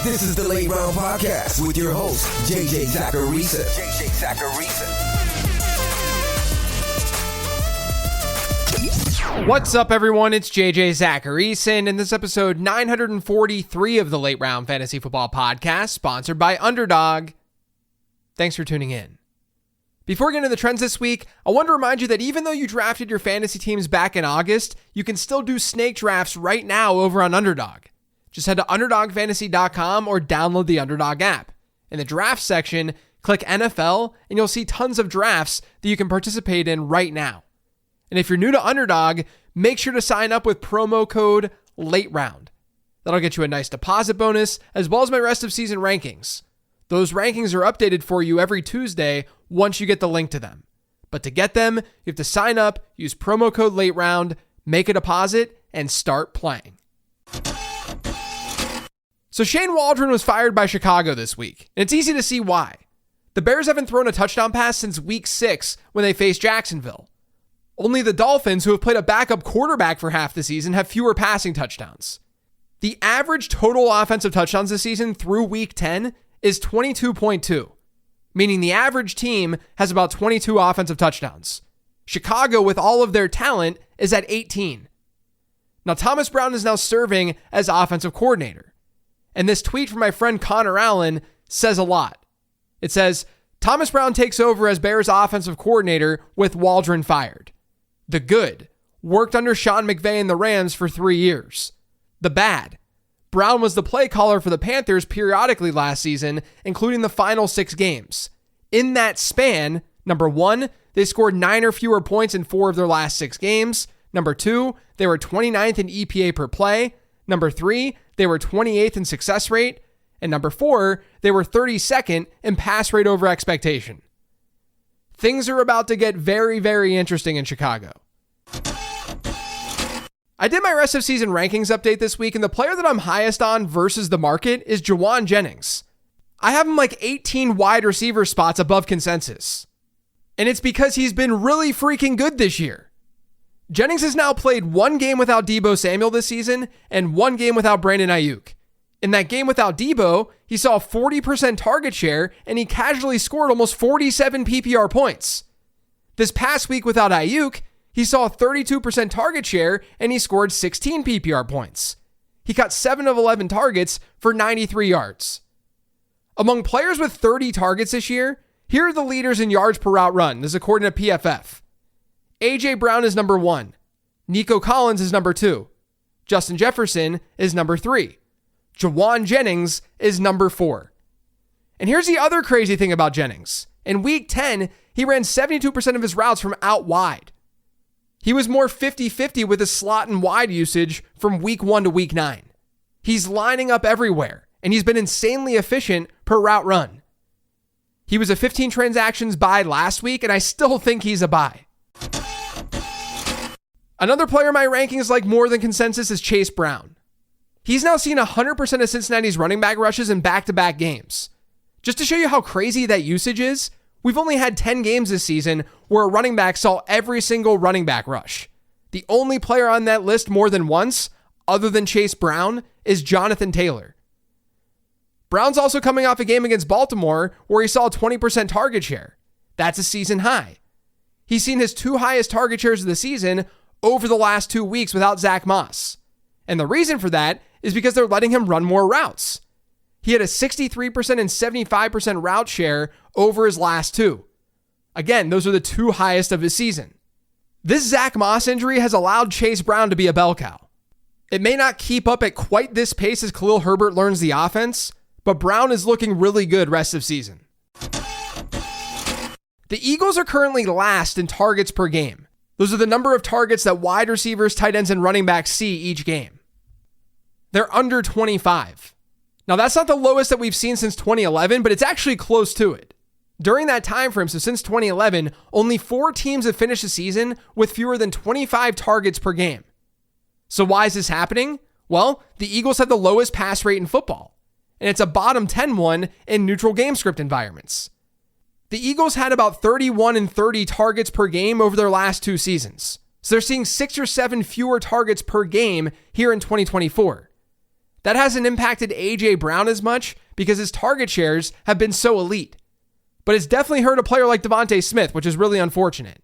This is the Late Round Podcast with your host, JJ Zacharisa. What's up, everyone? It's JJ Zacharisa, and in this episode 943 of the Late Round Fantasy Football Podcast, sponsored by Underdog. Thanks for tuning in. Before getting into the trends this week, I want to remind you that even though you drafted your fantasy teams back in August, you can still do snake drafts right now over on Underdog. Just head to UnderdogFantasy.com or download the Underdog app. In the draft section, click NFL, and you'll see tons of drafts that you can participate in right now. And if you're new to Underdog, make sure to sign up with promo code LATEROUND. That'll get you a nice deposit bonus, as well as my rest of season rankings. Those rankings are updated for you every Tuesday once you get the link to them. But to get them, you have to sign up, use promo code LATEROUND, make a deposit, and start playing. So Shane Waldron was fired by Chicago this week, and it's easy to see why. The Bears haven't thrown a touchdown pass since week 6 when they faced Jacksonville. Only the Dolphins, who have played a backup quarterback for half the season, have fewer passing touchdowns. The average total offensive touchdowns this season through week 10 is 22.2, meaning the average team has about 22 offensive touchdowns. Chicago, with all of their talent, is at 18. Now, Thomas Brown is now serving as offensive coordinator. And this tweet from my friend Connor Allen says a lot. It says, Thomas Brown takes over as Bears offensive coordinator with Waldron fired. The good, worked under Sean McVay and the Rams for 3 years. The bad, Brown was the play caller for the Panthers periodically last season, including the final 6 games. In that span, number 1, they scored 9 or fewer points in 4 of their last 6 games. Number 2, they were 29th in EPA per play. Number 3, they were 28th in success rate. And number 4, they were 32nd in pass rate over expectation. Things are about to get very, very interesting in Chicago. I did my rest of season rankings update this week, and the player that I'm highest on versus the market is Jawan Jennings. I have him like 18 wide receiver spots above consensus. And it's because he's been really freaking good this year. Jennings has now played 1 game without Deebo Samuel this season and 1 game without Brandon Ayuk. In that game without Deebo, he saw a 40% target share and he casually scored almost 47 PPR points. This past week without Ayuk, he saw a 32% target share and he scored 16 PPR points. He caught 7 of 11 targets for 93 yards. Among players with 30 targets this year, here are the leaders in yards per route run. This is according to PFF. A.J. Brown is number 1. Nico Collins is number 2. Justin Jefferson is number 3. Jawan Jennings is number 4. And here's the other crazy thing about Jennings. In week 10, he ran 72% of his routes from out wide. He was more 50-50 with his slot and wide usage from week 1 to week 9. He's lining up everywhere, and he's been insanely efficient per route run. He was a 15 transactions buy last week, and I still think he's a buy. Another player in my rankings like more than consensus is Chase Brown. He's now seen 100% of Cincinnati's running back rushes in back-to-back games. Just to show you how crazy that usage is, we've only had 10 games this season where a running back saw every single running back rush. The only player on that list more than once, other than Chase Brown, is Jonathan Taylor. Brown's also coming off a game against Baltimore where he saw a 20% target share. That's a season high. He's seen his 2 highest target shares of the season over the last 2 weeks without Zach Moss. And the reason for that is because they're letting him run more routes. He had a 63% and 75% route share over his last 2. Again, those are the 2 highest of his season. This Zach Moss injury has allowed Chase Brown to be a bell cow. It may not keep up at quite this pace as Khalil Herbert learns the offense, but Brown is looking really good rest of season. The Eagles are currently last in targets per game. Those are the number of targets that wide receivers, tight ends, and running backs see each game. They're under 25. Now, that's not the lowest that we've seen since 2011, but it's actually close to it. During that time frame, so since 2011, only 4 teams have finished the season with fewer than 25 targets per game. So why is this happening? Well, the Eagles have the lowest pass rate in football, and it's a bottom 10 one in neutral game script environments. The Eagles had about 31 and 30 targets per game over their last 2 seasons. So they're seeing 6 or 7 fewer targets per game here in 2024. That hasn't impacted A.J. Brown as much because his target shares have been so elite. But it's definitely hurt a player like Devonte Smith, which is really unfortunate.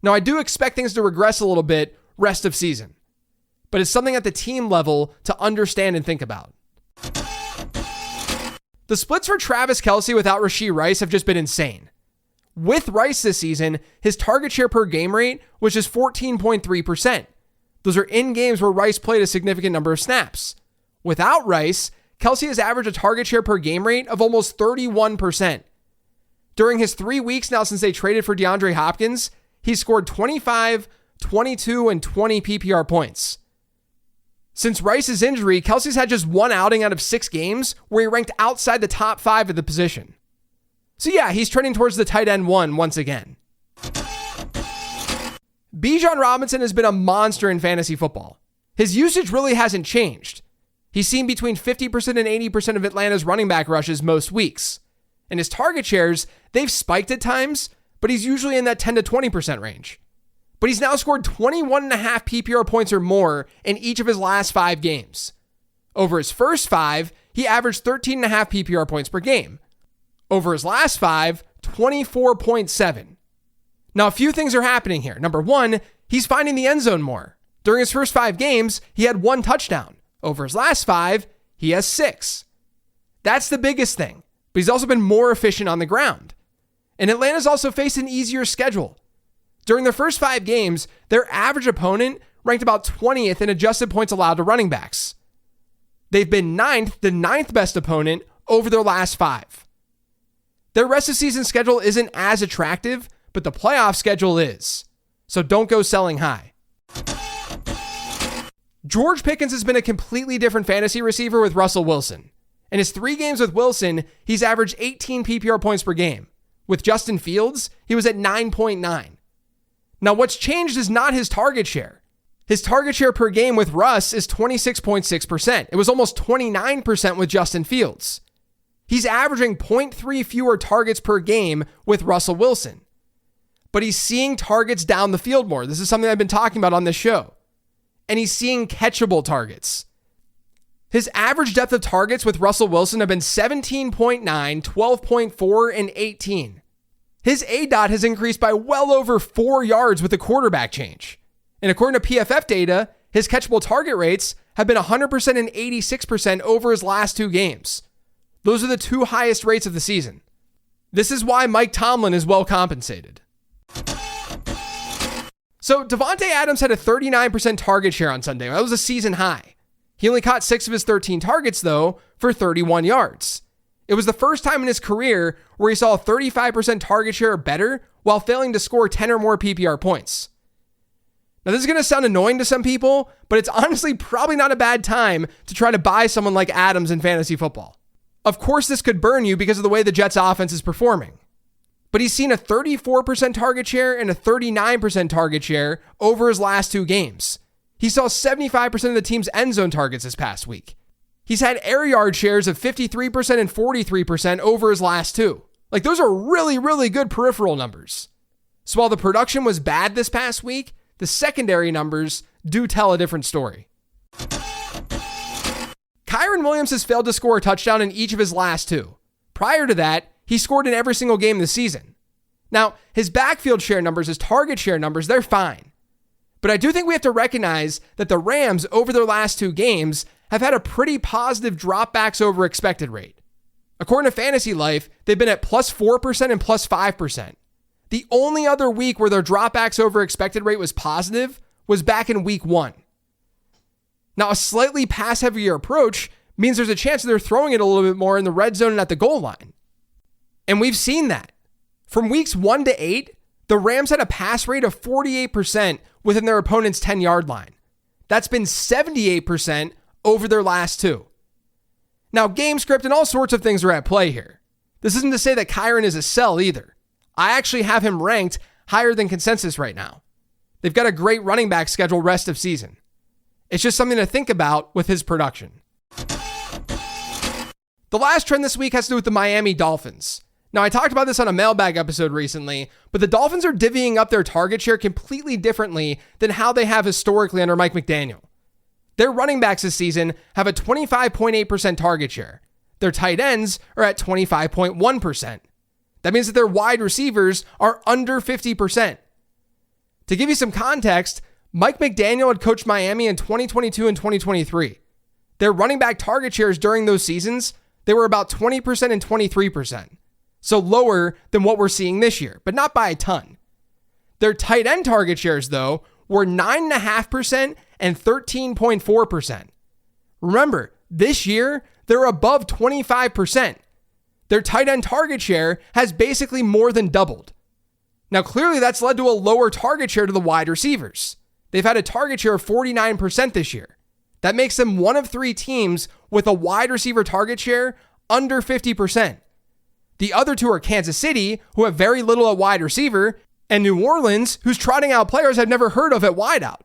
Now, I do expect things to regress a little bit rest of season, but it's something at the team level to understand and think about. The splits for Travis Kelce without Rashee Rice have just been insane. With Rice this season, his target share per game rate was just 14.3%. Those are in games where Rice played a significant number of snaps. Without Rice, Kelce has averaged a target share per game rate of almost 31%. During his 3 weeks now since they traded for DeAndre Hopkins, he's scored 25, 22, and 20 PPR points. Since Rice's injury, Kelce's had just one outing out of 6 games where he ranked outside the top 5 of the position. So yeah, he's trending towards the tight end 1 once again. Bejon Robinson has been a monster in fantasy football. His usage really hasn't changed. He's seen between 50% and 80% of Atlanta's running back rushes most weeks. And his target shares, they've spiked at times, but he's usually in that 10 to 20% range. But he's now scored 21.5 PPR points or more in each of his last 5 games. Over his first 5, he averaged 13.5 PPR points per game. Over his last 5, 24.7. Now, a few things are happening here. Number 1, he's finding the end zone more. During his first 5 games, he had 1 touchdown. Over his last 5, he has 6. That's the biggest thing. But he's also been more efficient on the ground. And Atlanta's also faced an easier schedule. During their first 5 games, their average opponent ranked about 20th in adjusted points allowed to running backs. They've been the 9th best opponent over their last 5. Their rest of season schedule isn't as attractive, but the playoff schedule is. So don't go selling high. George Pickens has been a completely different fantasy receiver with Russell Wilson. In his 3 games with Wilson, he's averaged 18 PPR points per game. With Justin Fields, he was at 9.9. Now, what's changed is not his target share. His target share per game with Russ is 26.6%. It was almost 29% with Justin Fields. He's averaging 0.3 fewer targets per game with Russell Wilson. But he's seeing targets down the field more. This is something I've been talking about on this show. And he's seeing catchable targets. His average depth of targets with Russell Wilson have been 17.9, 12.4, and 18. His ADOT has increased by well over 4 yards with the quarterback change. And according to PFF data, his catchable target rates have been 100% and 86% over his last 2 games. Those are the 2 highest rates of the season. This is why Mike Tomlin is well compensated. So Devonte Adams had a 39% target share on Sunday. That was a season high. He only caught 6 of his 13 targets, though, for 31 yards. It was the first time in his career where he saw a 35% target share or better while failing to score 10 or more PPR points. Now, this is going to sound annoying to some people, but it's honestly probably not a bad time to try to buy someone like Adams in fantasy football. Of course, this could burn you because of the way the Jets' offense is performing. But he's seen a 34% target share and a 39% target share over his last 2 games. He saw 75% of the team's end zone targets this past week. He's had air yard shares of 53% and 43% over his last 2. Like, those are really, really good peripheral numbers. So while the production was bad this past week, the secondary numbers do tell a different story. Kyren Williams has failed to score a touchdown in each of his last 2. Prior to that, he scored in every single game this season. Now, his backfield share numbers, his target share numbers, they're fine. But I do think we have to recognize that the Rams, over their last 2 games, have had a pretty positive dropbacks over expected rate. According to Fantasy Life, they've been at plus 4% and plus 5%. The only other week where their dropbacks over expected rate was positive was back in week 1. Now, a slightly pass-heavier approach means there's a chance they're throwing it a little bit more in the red zone and at the goal line. And we've seen that. From weeks 1 to 8, the Rams had a pass rate of 48% within their opponent's 10-yard line. That's been 78% over their last 2. Now, game script and all sorts of things are at play here. This isn't to say that Kyren is a sell either. I actually have him ranked higher than consensus right now. They've got a great running back schedule rest of season. It's just something to think about with his production. The last trend this week has to do with the Miami Dolphins. Now, I talked about this on a mailbag episode recently, but the Dolphins are divvying up their target share completely differently than how they have historically under Mike McDaniel. Their running backs this season have a 25.8% target share. Their tight ends are at 25.1%. That means that their wide receivers are under 50%. To give you some context, Mike McDaniel had coached Miami in 2022 and 2023. Their running back target shares during those seasons, they were about 20% and 23%. So lower than what we're seeing this year, but not by a ton. Their tight end target shares, though, were 9.5% and 13.4%. Remember, this year, they're above 25%. Their tight end target share has basically more than doubled. Now, clearly that's led to a lower target share to the wide receivers. They've had a target share of 49% this year. That makes them one of 3 teams with a wide receiver target share under 50%. The other 2 are Kansas City, who have very little at wide receiver, and New Orleans, who's trotting out players I've never heard of at wideout.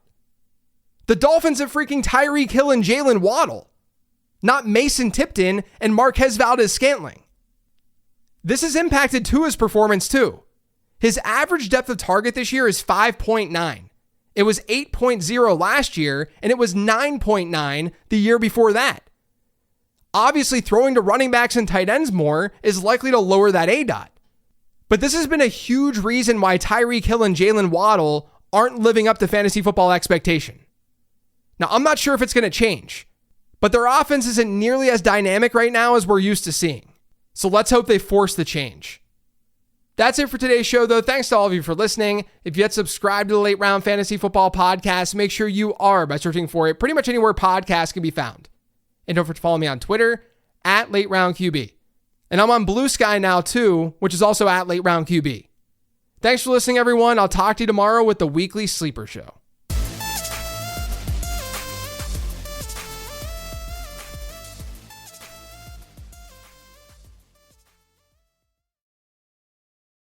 The Dolphins have freaking Tyreek Hill and Jalen Waddle, not Mason Tipton and Marquez Valdez-Scantling. This has impacted Tua's performance too. His average depth of target this year is 5.9. It was 8.0 last year, and it was 9.9 the year before that. Obviously, throwing to running backs and tight ends more is likely to lower that ADOT. But this has been a huge reason why Tyreek Hill and Jalen Waddle aren't living up to fantasy football expectation. Now, I'm not sure if it's going to change, but their offense isn't nearly as dynamic right now as we're used to seeing. So let's hope they force the change. That's it for today's show, though. Thanks to all of you for listening. If you yet subscribe to the Late Round Fantasy Football Podcast, make sure you are by searching for it pretty much anywhere podcasts can be found. And don't forget to follow me on Twitter at LateRoundQB. And I'm on Blue Sky now too, which is also at LateRoundQB. Thanks for listening, everyone. I'll talk to you tomorrow with the Weekly Sleeper Show.